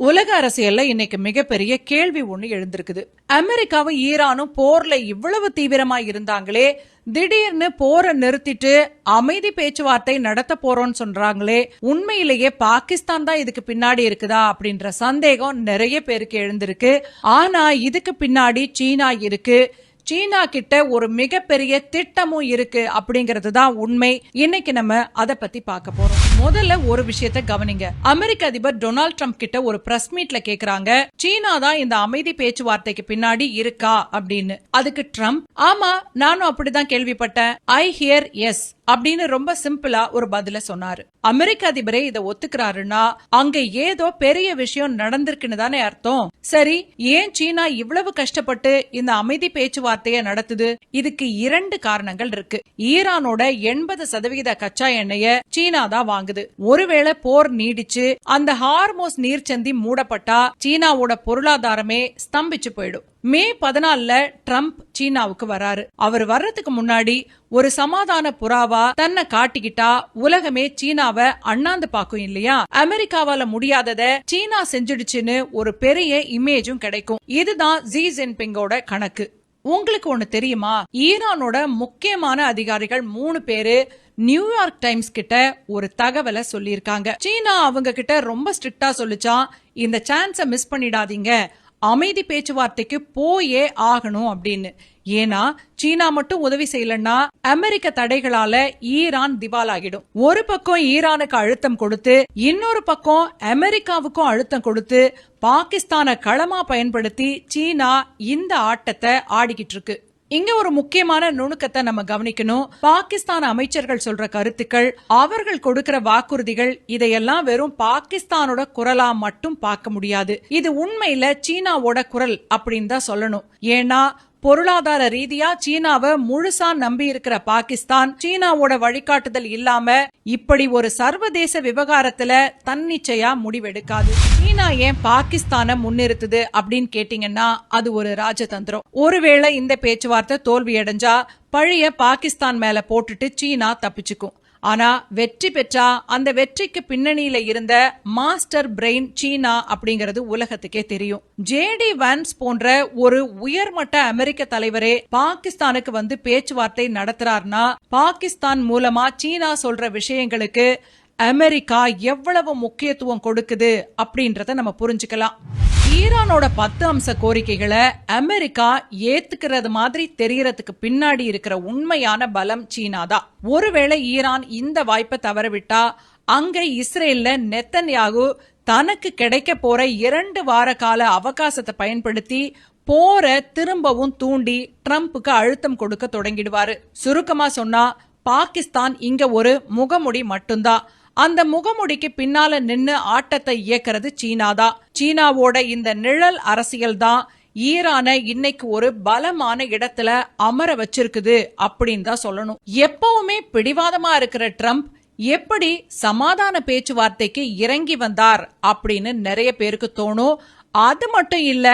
உலக அரசியல்ல இன்னைக்கு மிகப்பெரிய கேள்வி ஒண்ணு எழுந்திருக்குது. அமெரிக்காவும் ஈரானும் போர்ல இவ்வளவு தீவிரமா இருந்தாங்களே, திடீர்னு போரை நிறுத்திட்டு அமைதி பேச்சுவார்த்தை நடத்த போறோம்னு சொல்றாங்களே, உண்மையிலேயே பாகிஸ்தான் தான் இதுக்கு பின்னாடி இருக்குதா அப்படின்ற சந்தேகம் நிறைய பேருக்கு எழுந்திருக்கு. ஆனா இதுக்கு பின்னாடி சீனா இருக்கு. சீனா கிட்ட ஒரு மிகப்பெரிய திட்டமும் இருக்கு அப்படிங்கிறது தான் உண்மை. இன்னைக்கு நம்ம அத பத்தி பார்க்க போறோம். முதல்ல ஒரு விஷயத்தை கவனிங்க. அமெரிக்க அதிபர் டொனால்ட் ட்ரம்ப் கிட்ட ஒரு பிரஸ் மீட்ல கேக்குறாங்க, சீனா தான் இந்த அமைதி பேச்சுவார்த்தைக்கு பின்னாடி இருக்கா அப்படின்னு. அதுக்கு ட்ரம்ப், ஆமா நானும் அப்படிதான் கேள்விப்பட்டேன், ஐ ஹியர் எஸ் அப்படின்னு ரொம்ப சிம்பிளா ஒரு பதில சொன்னாரு. அமெரிக்க அதிபரே இத ஒத்துக்கிறாருன்னா அங்க ஏதோ பெரிய விஷயம் நடந்திருக்குன்னு தானே அர்த்தம். சரி, ஏன் சீனா இவ்வளவு கஷ்டப்பட்டு இந்த அமைதி பேச்சுவார்த்தையை நடத்துது? இதுக்கு இரண்டு காரணங்கள் இருக்கு. ஈரானோட 80% கச்சா எண்ணெய சீனா தான் வாங்குது. ஒருவேளை போர் நீடிச்சு அந்த ஹார்மோஸ் நீர்ச்சந்தி மூடப்பட்டா சீனாவோட பொருளாதாரமே ஸ்தம்பிச்சு போயிடும். மே 14 ட்ரம்ப் சீனாவுக்கு வராரு. அவர் வர்றதுக்கு முன்னாடி ஒரு சமாதான புறாவா தன்னை காட்டிக்கிட்டா உலகமே சீனாவை அண்ணாந்து பாக்கும் இல்லையா? அமெரிக்காவால முடியாதத சீனா செஞ்சிடுச்சுன்னு ஒரு பெரிய இமேஜும் கிடைக்கும். இதுதான் ஜி ஜின்பிங்கோட கணக்கு. உங்களுக்கு ஒண்ணு தெரியுமா? ஈரானோட முக்கியமான அதிகாரிகள் 3 பேரு நியூயார்க் டைம்ஸ் கிட்ட ஒரு தகவலை சொல்லியிருக்காங்க. சீனா அவங்க கிட்ட ரொம்ப ஸ்ட்ரிக்டா சொல்லிச்சான், இந்த சான்ஸ மிஸ் பண்ணிடாதீங்க, அமைதி பேச்சுவார்த்தைக்கு போயே ஆகணும் அப்படின்னு. ஏன்னா சீனா மட்டும் உதவி செய்யலன்னா அமெரிக்க தடைகளால ஈரான் திவாலாகிடும். ஒரு பக்கம் ஈரானுக்கு அழுத்தம் கொடுத்து, இன்னொரு பக்கம் அமெரிக்காவுக்கும் அழுத்தம் கொடுத்து பாகிஸ்தானை களமா பயன்படுத்தி சீனா இந்த ஆட்டத்தை ஆடிக்கிட்டு இருக்கு. இங்க ஒரு முக்கியமான நுணுக்கத்தை நம்ம கவனிக்கணும். பாகிஸ்தான் அமைச்சர்கள் சொல்ற கருத்துக்கள், அவர்கள் கொடுக்கிற வாக்குறுதிகள், இதையெல்லாம் வெறும் பாகிஸ்தானோட குரலா மட்டும் பார்க்க முடியாது. இது உண்மையில சீனாவோட குரல் அப்படின்னு தான் சொல்லணும். ஏன்னா பொருளாதார ரீதியா சீனாவை முழுசா நம்பி இருக்கிற பாகிஸ்தான் சீனாவோட வழிகாட்டுதல் இல்லாம இப்படி ஒரு சர்வதேச விவகாரத்துல தன்னிச்சையா முடிவெடுக்காது. சீனா ஏன் பாகிஸ்தானை முன்னிறுத்துது அப்படின்னு கேட்டீங்கன்னா அது ஒரு ராஜதந்திரம். ஒருவேளை இந்த பேச்சுவார்த்தை தோல்வியடைஞ்சா பழைய பாகிஸ்தான் மேல போட்டுட்டு சீனா தப்பிச்சுக்கும். ஆனா வெற்றி பெற்றா அந்த வெற்றிக்கு பின்னணியில இருந்த மாஸ்டர் பிரெயின் சீனா அப்படிங்கிறது உலகத்துக்கே தெரியும். ஜேடி வான்ஸ் போன்ற ஒரு உயர்மட்ட அமெரிக்க தலைவரே பாகிஸ்தானுக்கு வந்து பேச்சுவார்த்தை நடத்துறாருன்னா பாகிஸ்தான் மூலமா சீனா சொல்ற விஷயங்களுக்கு அமெரிக்கா எவ்வளவு முக்கியத்துவம் கொடுக்குது அப்படின்றத நம்ம புரிஞ்சுக்கலாம். ஈரானோட 10 அம்ச கோரிக்கைகளை அமெரிக்கா ஏத்துக்கிறது மாதிரி தெரியறதுக்கு பின்னாடி இருக்கிற உண்மையான பலம் சீனா தான். ஒருவேளை ஈரான் இந்த வாய்ப்பை தவறவிட்டா அங்க இஸ்ரேல்ல நெத்தன்யாகு தனக்கு கிடைக்க போற 2 வார கால அவகாசத்தை பயன்படுத்தி போரை திரும்பவும் தூண்டி ட்ரம்புக்கு அழுத்தம் கொடுக்க தொடங்கிடுவாரு. சுருக்கமா சொன்னா பாகிஸ்தான் இங்க ஒரு முகமுடி மட்டும்தான். அந்த முகமுடிக்கு பின்னால நின்னு ஆட்டத்தை இயக்கிறது சீனாதான். சீனாவோட இந்த நிழல் அரசியல் தான் ஈரானை இன்னைக்கு ஒரு பலமான இடத்துல அமர வச்சிருக்குது அப்படின்னு தான் சொல்லணும். எப்பவுமே பிடிவாதமா இருக்கிற ட்ரம்ப் எப்படி சமாதான பேச்சுவார்த்தைக்கு இறங்கி வந்தார் அப்படின்னு நிறைய பேருக்கு தோணும். அது மட்டும் இல்ல,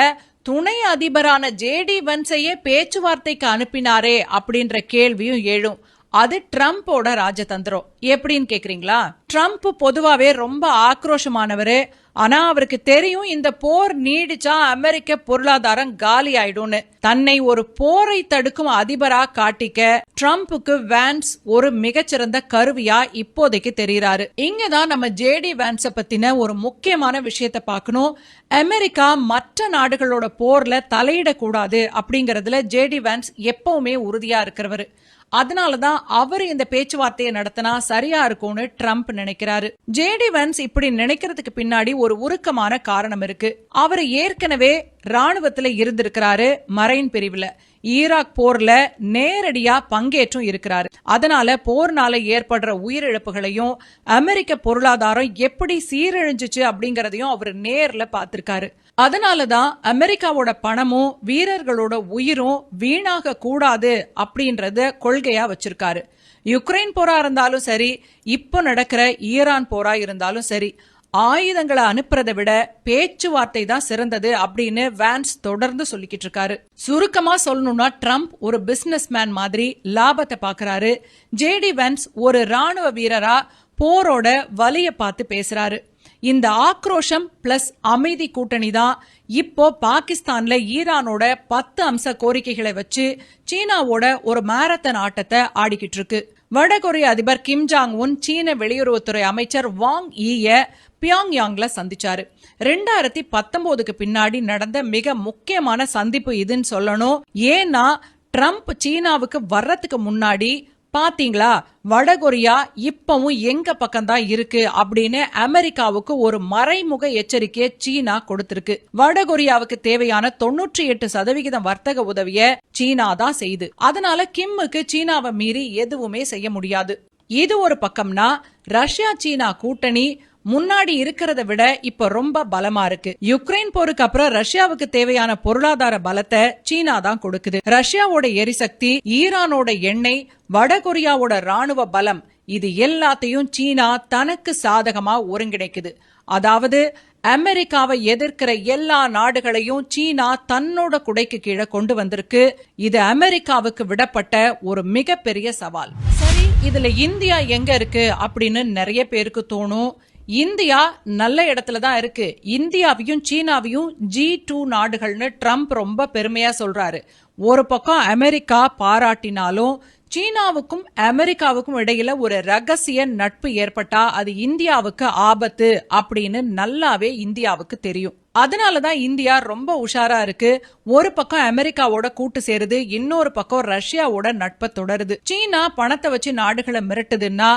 துணை அதிபரான ஜேடி வான்ஸையே பேச்சுவார்த்தைக்கு அனுப்பினாரே அப்படின்ற கேள்வியும் எழும். அது ட்ரம்போட ராஜதந்திரம். எப்படின்னு கேக்குறீங்களா? ட்ரம்ப் பொதுவாவே ரொம்ப ஆக்ரோஷமானவரு. ஆனா அவருக்கு தெரியும் இந்த போர் நீடிச்சா அமெரிக்க பொருளாதாரம் காலி ஆயிடும்னு. தன்னை ஒரு போரை தடுக்கும் அதிபரா காட்டிக்க ட்ரம்புக்கு வான்ஸ் ஒரு மிகச்சிறந்த கருவியா இப்போதைக்கு தெரிகிறாரு. இங்கதான் நம்ம ஜேடி வான்ஸ பத்தின ஒரு முக்கியமான விஷயத்த பார்க்கணும். அமெரிக்கா மற்ற நாடுகளோட போர்ல தலையிடக்கூடாது அப்படிங்கறதுல ஜேடி வான்ஸ் எப்பவுமே உறுதியா இருக்கிறவரு. அதனாலதான் அவரு இந்த பேச்சுவார்த்தையை நடத்தினா சரியா இருக்கும்னு ட்ரம்ப் நினைக்கிறாரு. ஜேடி வான்ஸ் இப்படி நினைக்கிறதுக்கு பின்னாடி ஒரு உருக்கமான காரணம் இருக்கு. அவரு ஏற்கனவே ராணுவத்துல இருந்திருக்கிறாரு, மரைன் பிரிவுல. ஈராக் போர்ல நேரடியா பங்கேற்றும் இருக்கிறாரு. அதனால போர்னால ஏற்படுற உயிரிழப்புகளையும் அமெரிக்க பொருளாதாரம் எப்படி சீரழிஞ்சிச்சு அப்படிங்கறதையும் அவர் நேர்ல பாத்திருக்காரு. அதனாலதான் அமெரிக்காவோட பணமும் வீரர்களோட உயிரும் வீணாக கூடாது அப்படின்றத கொள்கையா வச்சிருக்காரு. யுக்ரைன் போரா இருந்தாலும் சரி, இப்ப நடக்கிற ஈரான் போரா இருந்தாலும் சரி, ஆயுதங்களை அனுப்புறதை விட பேச்சுவார்த்தை தான் சிறந்தது அப்படின்னு வான்ஸ் தொடர்ந்து சொல்லிக்கிட்டு இருக்காரு. சுருக்கமா சொல்லணும்னா ட்ரம்ப் ஒரு பிசினஸ் மேன் மாதிரி லாபத்தை பாக்குறாரு. ஜேடி வான்ஸ் ஒரு ராணுவ வீரரா போரோட வலிய பார்த்து பேசுறாரு. இந்த ஆக்ரோஷம் பிளஸ் அமைதி கூட்டணி தான் இப்போ பாகிஸ்தான்ல ஈரானோட 10 அம்ச கோரிக்கைகளை வச்சு சீனாவோட ஒரு மாரத்தான் ஆட்டத்தை ஆடிக்கிட்டு இருக்கு. வடகொரிய அதிபர் கிம் ஜாங் உன் சீன வெளியுறவுத்துறை அமைச்சர் வாங் ஈய பியாங்யாங்ல சந்திச்சாரு. 2019க்கு பின்னாடி நடந்த மிக முக்கியமான சந்திப்பு இதுன்னு சொல்லணும். ஏன்னா ட்ரம்ப் சீனாவுக்கு வர்றதுக்கு முன்னாடி பாத்தீங்களா வடகொரியா இப்பவும் எங்க பக்கம்தான் இருக்கு அப்படின்னு அமெரிக்காவுக்கு ஒரு மறைமுக எச்சரிக்கையை சீனா கொடுத்திருக்கு. வடகொரியாவுக்கு தேவையான 98% வர்த்தக உதவிய சீனா தான் செய்யுது. அதனால கிம்முக்கு சீனாவை மீறி எதுவுமே செய்ய முடியாது. இது ஒரு பக்கம்னா ரஷ்யா சீனா கூட்டணி முன்னாடி இருக்கிறத விட இப்ப ரொம்ப பலமா இருக்கு. யுக்ரைன் போருக்கு அப்புறம் ரஷ்யாவுக்கு தேவையான பொருளாதார பலத்தை சீனா தான் கொடுக்குது. ரஷ்யாவோட எரிசக்தி, ஈரானோட எண்ணெய், வடகொரியாவோட ராணுவ பலம், இது எல்லாத்தையும் சீனா தனக்கு சாதகமா ஒருங்கிணைக்குது. அதாவது அமெரிக்காவை எதிர்க்கிற எல்லா நாடுகளையும் சீனா தன்னோட குடைக்கு கீழே கொண்டு வந்திருக்கு. இது அமெரிக்காவுக்கு விடப்பட்ட ஒரு மிகப்பெரிய சவால். சரி, இதுல இந்தியா எங்க இருக்கு அப்படின்னு நிறைய பேருக்கு தோணும். இந்தியா நல்ல இடத்துல தான் இருக்கு. இந்தியாவையும் சீனாவையும் G2 நாடுகள்னு ட்ரம்ப் ரொம்ப பெருமையா சொல்றாரு. ஒரு பக்கம் அமெரிக்கா பாராட்டினாலும் சீனாவுக்கும் அமெரிக்காவுக்கும் இடையில ஒரு ரகசிய நட்பு ஏற்பட்டா அது இந்தியாவுக்கு ஆபத்து அப்படின்னு நல்லாவே இந்தியாவுக்கு தெரியும். அதனாலதான் இந்தியா ரொம்ப உஷாரா இருக்கு. ஒரு பக்கம் அமெரிக்காவோட கூட்டு சேருது, இன்னொரு பக்கம் ரஷ்யாவோட நட்பை தொடருது. சீனா பணத்தை வச்சு நாடுகளை மிரட்டுதுன்னா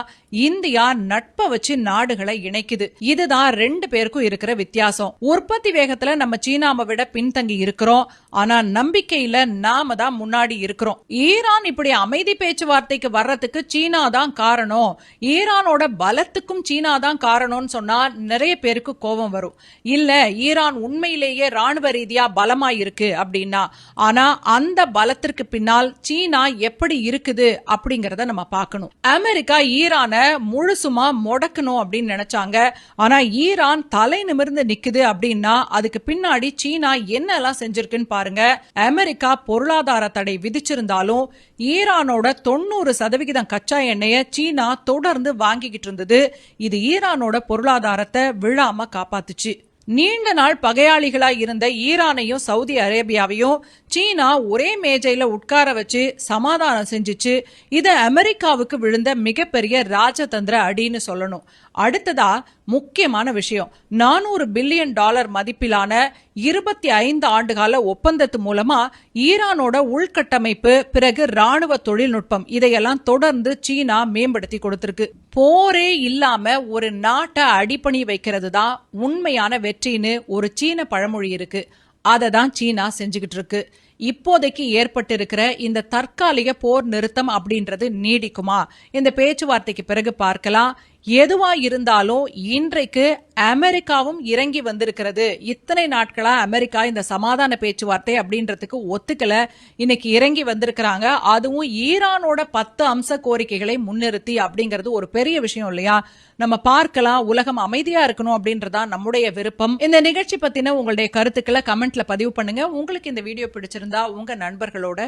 இந்தியா நட்பை வச்சு நாடுகளை இணைக்குது. இதுதான் ரெண்டு பேருக்கும் இருக்கிற வித்தியாசம். உற்பத்தி வேகத்துல நம்ம சீனாவை விட பின்தங்கி இருக்கிறோம். ஆனா நம்பிக்கையில நாம தான் முன்னாடி இருக்கிறோம். ஈரான் இப்படி அமைதி பேச்சுவார்த்தைக்கு வர்றதுக்கு சீனா தான் காரணம், ஈரானோட பலத்துக்கும் சீனா தான் காரணம்னு சொன்னா நிறைய பேருக்கு கோபம் வரும். இல்ல ஈரான் உண்மையிலேயே ராணுவ ரீதியா பலமா இருக்கு அப்படின்னா, ஆனா அந்த பலத்திற்கு பின்னால் சீனா எப்படி இருக்குது அப்படிங்கறத நம்ம பார்க்கணும். அமெரிக்கா ஈரானை முழுசுமா முடக்கணும் அப்படின்னு நினைச்சாங்க. ஆனா ஈரான் தலை நிமிர்ந்து நிக்குது அப்படின்னா அதுக்கு பின்னாடி சீனா என்னெல்லாம் செஞ்சிருக்குன்னு பாருங்க. அமெரிக்கா பொருளாதார தடை விதிச்சிருந்தாலும் ஈரானோட 90% கச்சா எண்ணெயை சீனா தொடர்ந்து வாங்கிக்கிட்டு இருந்தது. இது ஈரானோட பொருளாதாரத்தை விழாம காப்பாத்துச்சு. நீண்ட நாள் பகையாளிகளா இருந்த ஈரானையும் சவுதி அரேபியாவையும் சீனா ஒரே மேஜையில உட்கார வச்சு சமாதானம் செஞ்சுச்சு. இது அமெரிக்காவுக்கு விழுந்த மிகப்பெரிய ராஜதந்திர அடின்னு சொல்லணும். அடுத்ததா முக்கியமான விஷயம், $400 பில்லியன் மதிப்பிலான 25 ஆண்டுகால ஒப்பந்தத்து மூலமா ஈரானோட உள்கட்டமைப்பு, பிறகு ராணுவ தொழில்நுட்பம், இதையெல்லாம் தொடர்ந்து சீனா மேம்படுத்தி கொடுத்திருக்கு. போரே இல்லாம ஒரு நாட்டை அடிபணி வைக்கிறது தான் உண்மையான வெற்றின்னு ஒரு சீன பழமொழி இருக்கு. அதை தான் சீனா செஞ்சுக்கிட்டு இருக்கு. இப்போதைக்கு ஏற்பட்டிருக்கிற இந்த தற்காலிக போர் நிறுத்தம் அப்படின்றது நீடிக்குமா? இந்த பேச்சுவார்த்தைக்கு பிறகு பார்க்கலாம். எதுவா இருந்தாலும் இன்றைக்கு அமெரிக்காவும் இறங்கி வந்திருக்கிறது. இத்தனை நாட்களா அமெரிக்கா இந்த சமாதான பேச்சுவார்த்தை அப்படின்றதுக்கு ஒத்துக்கல. இன்னைக்கு இறங்கி வந்திருக்கிறாங்க. அதுவும் ஈரானோட 10 அம்ச கோரிக்கைகளை முன்னிறுத்தி அப்படிங்கிறது ஒரு பெரிய விஷயம் இல்லையா? நம்ம பார்க்கலாம். உலகம் அமைதியா இருக்கணும் அப்படின்றதா நம்முடைய விருப்பம். இந்த நிகழ்ச்சி பத்தின உங்களுடைய கருத்துக்களை கமெண்ட்ல பதிவு பண்ணுங்க. உங்களுக்கு இந்த வீடியோ பிடிச்சிருந்தா உங்க நண்பர்களோட